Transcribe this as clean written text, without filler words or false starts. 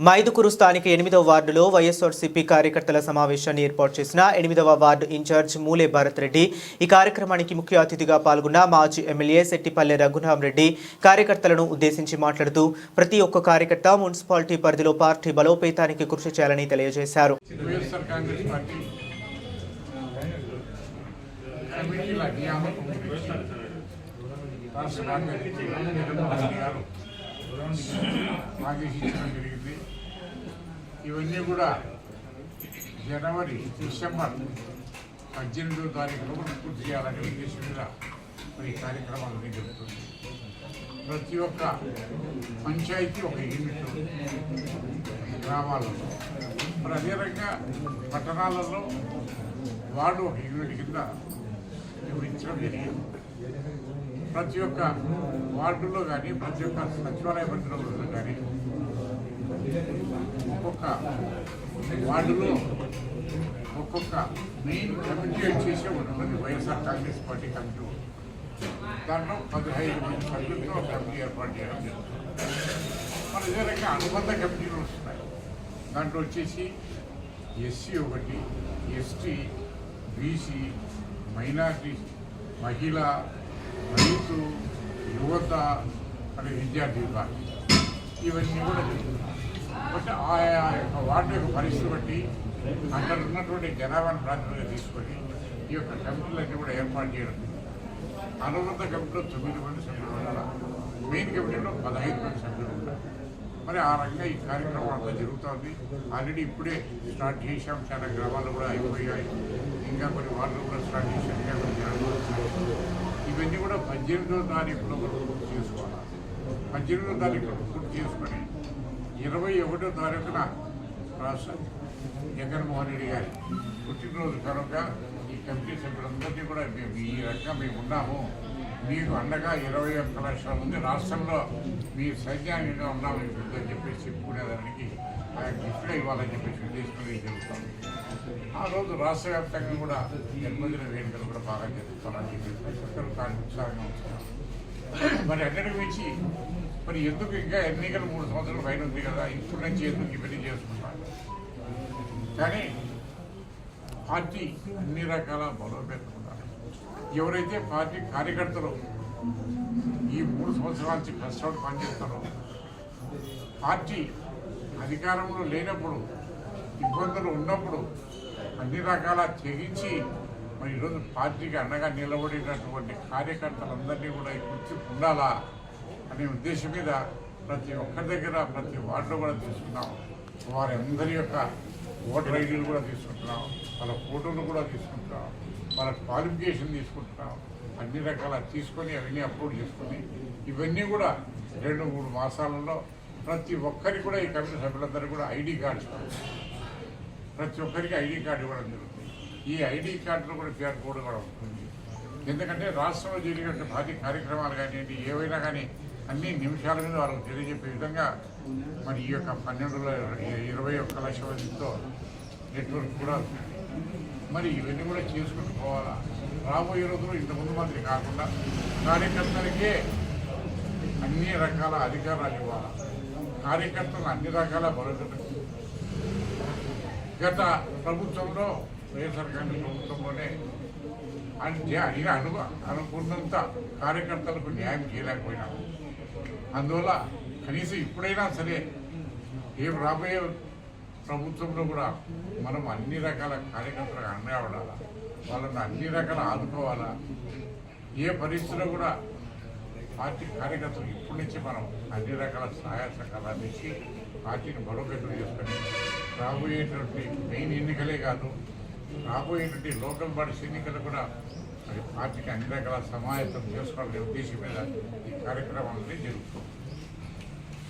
మైదుకూరు స్థానిక 8వ వార్డులో వైఎస్ఆర్సీపీ కార్యకర్తల సమావేశాన్ని ఏర్పాటు చేసిన 8వ వార్డు ఇన్ఛార్జ్ మూలే భారత్ రెడ్డి ఈ కార్యక్రమానికి ముఖ్య అతిథిగా పాల్గొన్న మాజీ ఎమ్మెల్యే సెట్టిపల్లె రఘురాం రెడ్డి కార్యకర్తలను ఉద్దేశించి మాట్లాడుతూ ప్రతి ఒక్క కార్యకర్త మున్సిపాలిటీ పరిధిలో పార్టీ బలోపేతానికి కృషి చేయాలని తెలియజేశారు. ఇవన్నీ కూడా జనవరి డిసెంబర్ 18వ తారీఖులో పూర్తి చేయాలనే ఉద్దేశం మీద మరి కార్యక్రమాలన్నీ జరుగుతుంది. ప్రతి ఒక్క పంచాయతీ ఒక యూనిట్ గ్రామాలలో, మరి అదే రకంగా పట్టణాలలో వార్డు ఒక యూనిట్ కింద వివరించడం జరిగింది. ప్రతి ఒక్క వార్డులో కానీ ప్రతి ఒక్క సచివాలయ పరిధిలో కానీ ఒక్కొక్క వార్డులో ఒక్కొక్క మెయిన్ కమిటీ చేసే ఉంటుంది. వైఎస్ఆర్ కాంగ్రెస్ పార్టీ కమిటీ దాంట్లో 15 మంది సభ్యులతో కమిటీ ఏర్పాటు చేయడం జరుగుతుంది. మన ఇదే రకంగా అనుబంధ కమిటీలు వస్తున్నాయి. దాంట్లో వచ్చేసి ఎస్సీ ఒకటి, ఎస్టీ, బీసీ, మైనార్టీ, మహిళ, రైతు, యువత అనే విద్యార్థి విభాగం ఇవన్నీ కూడా జరుగుతున్నాయి. బట్ ఆయా యొక్క వార్డు యొక్క పరిస్థితి బట్టి అక్కడ ఉన్నటువంటి జనాభాను ప్రాతినిధ్యంగా తీసుకొని ఈ యొక్క కమిటీలన్నీ కూడా ఏర్పాటు చేయడం. అనుబంధ కమిటీలో 9 మంది సభ్యులు ఉండాలి, మెయిన్ కమిటీలో 15 మంది సభ్యులు ఉండాలి. మరి ఆ రకంగా ఈ కార్యక్రమం అంతా జరుగుతుంది. ఆల్రెడీ ఇప్పుడే స్టార్ట్ చేసాం, చాలా గ్రామాలు కూడా అయిపోయాయి, ఇంకా కొన్ని వార్డులు కూడా స్టార్ట్ చేశాం, ఇంకా కొన్ని గ్రామాలు. ఇవన్నీ కూడా 18వ తారీఖులో పూర్తి చేసుకోవాలి. 18వ తారీఖులో పూర్తి చేసుకొని 21వ తారీఖున రాష్ట్ర జగన్మోహన్ రెడ్డి గారి పుట్టినరోజు కనుక ఈ కమిటీ సభ్యులందరినీ కూడా మేము ఈ రకంగా మేము ఉన్నాము, మీకు అండగా 21 లక్షల మంది రాష్ట్రంలో మీ సైన్యంగా ఉన్నామని అని చెప్పేసి చెప్పుకునేదానికి ఆయన గిఫ్ట్గా ఇవ్వాలని చెప్పేసి ఉద్దేశంగా జరుగుతుంది. ఆ రోజు రాష్ట్ర వ్యాప్తంగా కూడా జన్మదిన వేడుకలు కూడా బాగా జరుగుతారని చెప్పేసి ఒక్కరు కానీ ఉత్సాహంగా ఉంటున్నారు. మరి అక్కడికి మించి మరి ఎందుకు ఇంకా ఎన్నికలు 3 సంవత్సరాల పైన ఉంది కదా, ఇప్పటి నుంచి ఎందుకు ఇవన్నీ చేసుకుంటారు? కానీ పార్టీ అన్ని రకాల బలోపేతం ఉండాలి. ఎవరైతే పార్టీ కార్యకర్తలు ఈ 3 సంవత్సరాల నుంచి కష్టపడి పనిచేస్తారో, పార్టీ అధికారంలో లేనప్పుడు ఇబ్బందులు ఉన్నప్పుడు అన్ని రకాల తెగించి మరి ఈరోజు పార్టీకి అండగా నిలబడినటువంటి కార్యకర్తలందరినీ కూడా గుర్తింపు ఉండాలా అనే ఉద్దేశం మీద ప్రతి ఒక్కరి దగ్గర ప్రతి వార్డులో కూడా తీసుకున్నాం. వారందరి యొక్క ఓటర్ ఐడీలు కూడా తీసుకుంటున్నాం, వాళ్ళ ఫోటోలు కూడా తీసుకుంటున్నాం, వాళ్ళ క్వాలిఫికేషన్ తీసుకుంటున్నాం. అన్ని రకాల తీసుకొని అవన్నీ అప్లోడ్ చేసుకొని ఇవన్నీ కూడా 2-3 మాసాలలో ప్రతి ఒక్కరికి కూడా ఈ కమిటీ సభ్యులందరూ కూడా ఐడి కార్డ్స్, ప్రతి ఒక్కరికి ఐడి కార్డు ఇవ్వడం జరుగుతుంది. ఈ ఐడి కార్డులో కూడా QR కోడ్ కూడా ఉంటుంది. ఎందుకంటే రాష్ట్రంలో జరిగినటువంటి పార్టీ కార్యక్రమాలు కానివ్వండి, ఏవైనా కానీ అన్ని నిమిషాల మీద వాళ్ళకు తెలియజెప్పే విధంగా మరి ఈ యొక్క 21 లక్షల మందితో నెట్వర్క్ కూడా మరి ఇవన్నీ కూడా చేసుకుంటూ పోవాలా. రాబోయే రోజుల్లో ఇంతకుముందు మాదిరి కాకుండా కార్యకర్తలకే అన్ని రకాల అధికారాలు ఇవ్వాలి, కార్యకర్తలు అన్ని రకాల బలోపేతం. గత ప్రభుత్వంలో వైఎస్ఆర్ కాంగ్రెస్ ప్రభుత్వంలోనే అనుకున్నంత కార్యకర్తలకు న్యాయం చేయలేకపోయినాము. అందువల్ల కనీసం ఇప్పుడైనా సరే రాబోయే ప్రభుత్వంలో కూడా మనం అన్ని రకాల కార్యకర్తలకు అండగా ఉండాలా, వాళ్ళని అన్ని రకాల ఆదుకోవాలా. ఏ పరిస్థితిలో కూడా పార్టీ కార్యకర్తలు ఇప్పటి నుంచి మనం అన్ని రకాల సహాయ సహకారాలు ఇచ్చి పార్టీని బలోపేతం చేసుకొని రాబోయేటువంటి మెయిన్ ఎన్నికలే కాదు, రాబోయేటువంటి లోకల్ బాడీస్ ఎన్నికలు కూడా మరి పార్టీకి అన్ని రకాల సమాయత్తం చేసుకోవాలనే ఉద్దేశం మీద ఈ కార్యక్రమాలన్నీ జరుగుతుంది.